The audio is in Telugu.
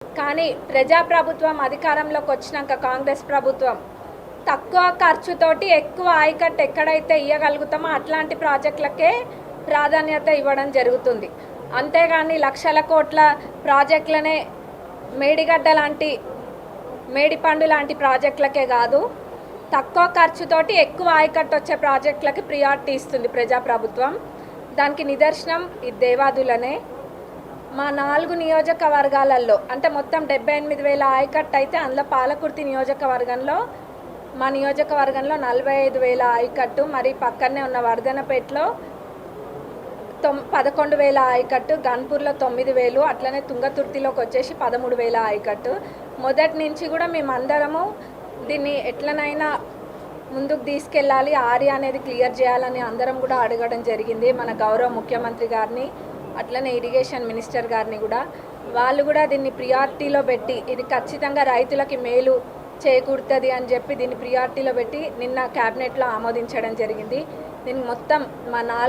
కానీ ప్రజాప్రభుత్వం అధికారంలోకి వచ్చినాక కాంగ్రెస్ ప్రభుత్వం తక్కువ ఖర్చుతోటి ఎక్కువ ఆయకట్టు ఎక్కడైతే ఇవ్వగలుగుతామో అట్లాంటి ప్రాజెక్టులకే ప్రాధాన్యత ఇవ్వడం జరుగుతుంది. అంతేగాని లక్షల కోట్ల ప్రాజెక్టులనే మేడిగడ్డ లాంటి మేడిపండు లాంటి ప్రాజెక్టులకే కాదు, తక్కువ ఖర్చుతోటి ఎక్కువ ఆయకట్టు వచ్చే ప్రాజెక్టులకి ప్రియారిటీ ఇస్తుంది ప్రజాప్రభుత్వం. దానికి నిదర్శనం ఈ దేవాదులనే. మా 4 నియోజకవర్గాలలో అంటే మొత్తం 78,000 ఆయకట్టు అయితే అందులో పాలకుర్తి నియోజకవర్గంలో మా నియోజకవర్గంలో 45,000 ఆయకట్టు, మరి పక్కనే ఉన్న వర్ధనపేటలో 11,000 ఆయకట్టు, గన్పూర్లో 9,000, అట్లనే తుంగతుర్తిలోకి వచ్చేసి 13,000 ఆయకట్టు. మొదటి నుంచి కూడా మేమందరము దీన్ని ఎట్లనైనా ముందుకు తీసుకెళ్ళాలి, ఆర్య అనేది క్లియర్ చేయాలని అందరం కూడా అడగడం జరిగింది మన గౌరవ ముఖ్యమంత్రి గారిని, అట్లనే ఇరిగేషన్ మినిస్టర్ గారిని కూడా. వాళ్ళు కూడా దీన్ని ప్రియారిటీలో పెట్టి ఇది ఖచ్చితంగా రైతులకి మేలు చేకూరుతుంది అని చెప్పి దీన్ని ప్రియారిటీలో పెట్టి నిన్న క్యాబినెట్లో ఆమోదించడం జరిగింది. దీనికి మొత్తం మా